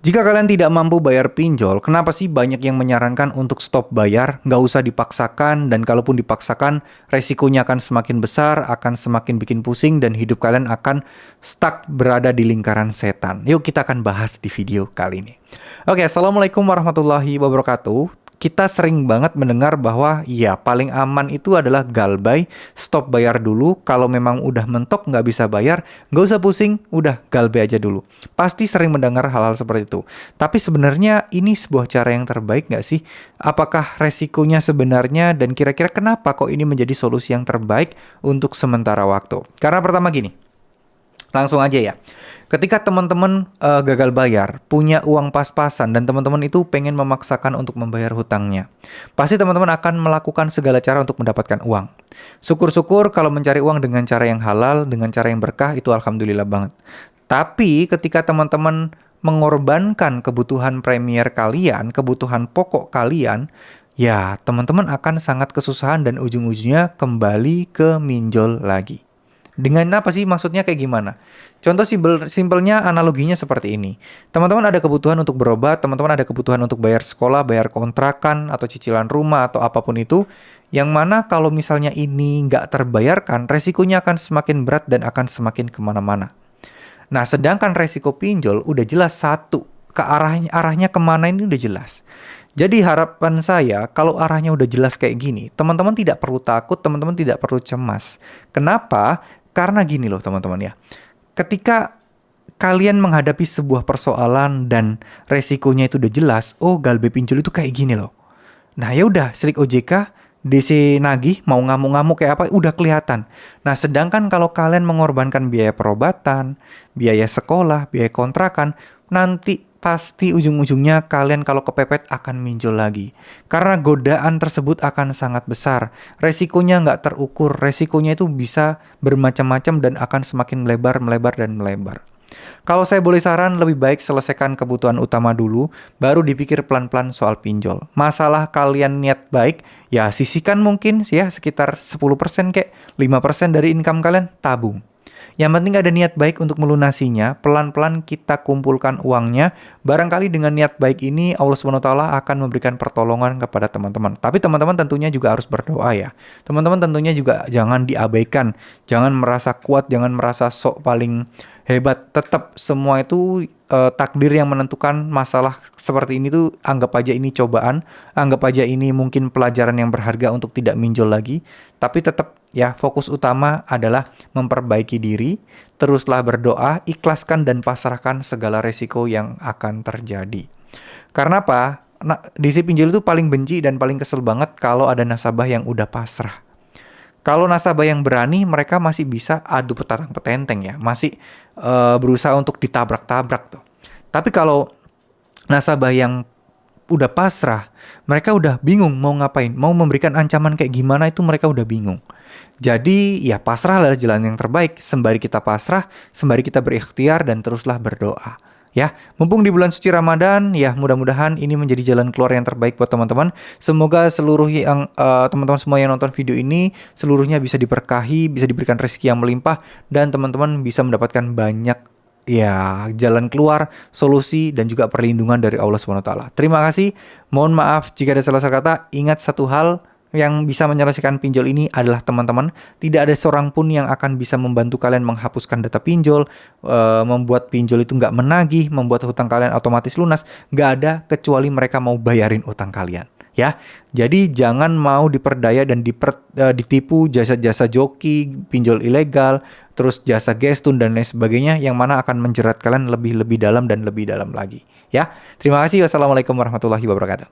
Jika kalian tidak mampu bayar pinjol, kenapa sih banyak yang menyarankan untuk stop bayar, nggak usah dipaksakan, dan kalaupun dipaksakan, resikonya akan semakin besar, akan semakin bikin pusing, dan hidup kalian akan stuck berada di lingkaran setan. Yuk kita akan bahas di video kali ini. Oke, Assalamualaikum warahmatullahi wabarakatuh. Kita sering banget mendengar bahwa ya paling aman itu adalah galbay, stop bayar dulu. Kalau memang udah mentok nggak bisa bayar, nggak usah pusing, udah galbay aja dulu. Pasti sering mendengar hal-hal seperti itu. Tapi sebenarnya ini sebuah cara yang terbaik nggak sih? Apakah resikonya sebenarnya dan kira-kira kenapa kok ini menjadi solusi yang terbaik untuk sementara waktu? Karena pertama gini, langsung aja ya. Ketika teman-teman gagal bayar, punya uang pas-pasan dan teman-teman itu pengen memaksakan untuk membayar hutangnya, pasti teman-teman akan melakukan segala cara untuk mendapatkan uang. Syukur-syukur kalau mencari uang dengan cara yang halal, dengan cara yang berkah, itu alhamdulillah banget. Tapi ketika teman-teman mengorbankan kebutuhan premier kalian, kebutuhan pokok kalian, ya teman-teman akan sangat kesusahan dan ujung-ujungnya kembali ke minjol lagi. Dengan apa sih maksudnya kayak gimana? Contoh simpelnya analoginya seperti ini. Teman-teman ada kebutuhan untuk berobat, teman-teman ada kebutuhan untuk bayar sekolah, bayar kontrakan, atau cicilan rumah, atau apapun itu. Yang mana kalau misalnya ini nggak terbayarkan, resikonya akan semakin berat dan akan semakin kemana-mana. Nah, sedangkan resiko pinjol udah jelas satu. Arahnya kemana ini udah jelas. Jadi harapan saya kalau arahnya udah jelas kayak gini, teman-teman tidak perlu takut, teman-teman tidak perlu cemas. Kenapa? Karena gini loh teman-teman ya. Ketika kalian menghadapi sebuah persoalan dan resikonya itu udah jelas, oh galbay pinjol itu kayak gini loh. Nah ya udah, Slik OJK, DC nagih, mau ngamuk-ngamuk kayak apa, udah kelihatan. Nah sedangkan kalau kalian mengorbankan biaya perobatan, biaya sekolah, biaya kontrakan, nanti pasti ujung-ujungnya kalian kalau kepepet akan minjol lagi. Karena godaan tersebut akan sangat besar. Resikonya nggak terukur, resikonya itu bisa bermacam-macam dan akan semakin melebar, melebar, dan melebar. Kalau saya boleh saran, lebih baik selesaikan kebutuhan utama dulu, baru dipikir pelan-pelan soal pinjol. Masalah kalian niat baik, ya sisihkan mungkin ya sekitar 10% kek, 5% dari income kalian, tabung. Yang penting ada niat baik untuk melunasinya, pelan-pelan kita kumpulkan uangnya. Barangkali dengan niat baik ini Allah SWT akan memberikan pertolongan kepada teman-teman. Tapi teman-teman tentunya juga harus berdoa ya. Teman-teman tentunya juga jangan diabaikan, jangan merasa kuat, jangan merasa sok paling hebat. Tetap semua itu takdir yang menentukan. Masalah seperti ini tuh anggap aja ini cobaan, anggap aja ini mungkin pelajaran yang berharga untuk tidak minjol lagi. Tapi tetap ya, fokus utama adalah memperbaiki diri, teruslah berdoa, ikhlaskan dan pasrahkan segala resiko yang akan terjadi. Karena apa? Nah, DC pinjol itu paling benci dan paling kesel banget kalau ada nasabah yang udah pasrah. Kalau nasabah yang berani, mereka masih bisa adu petantang petenteng ya, masih berusaha untuk ditabrak-tabrak tuh. Tapi kalau nasabah yang udah pasrah, mereka udah bingung mau ngapain, mau memberikan ancaman kayak gimana itu mereka udah bingung. Jadi ya pasrah adalah jalan yang terbaik. Sembari kita pasrah, sembari kita berikhtiar dan teruslah berdoa. Ya, mumpung di bulan suci Ramadan, ya mudah-mudahan ini menjadi jalan keluar yang terbaik buat teman-teman. Semoga seluruh yang teman-teman semua yang nonton video ini, seluruhnya bisa diberkahi, bisa diberikan rezeki yang melimpah, dan teman-teman bisa mendapatkan banyak ya jalan keluar, solusi, dan juga perlindungan dari Allah SWT. Terima kasih, mohon maaf jika ada salah-salah kata. Ingat satu hal, yang bisa menyelesaikan pinjol ini adalah teman-teman. Tidak ada seorang pun yang akan bisa membantu kalian menghapuskan data pinjol, membuat pinjol itu nggak menagih, membuat hutang kalian otomatis lunas. Nggak ada kecuali mereka mau bayarin utang kalian. Ya, jadi jangan mau diperdaya dan ditipu jasa-jasa joki, pinjol ilegal, terus jasa gestun dan lain sebagainya, yang mana akan menjerat kalian lebih dalam dan lebih dalam lagi. Ya, terima kasih. Wassalamualaikum warahmatullahi wabarakatuh.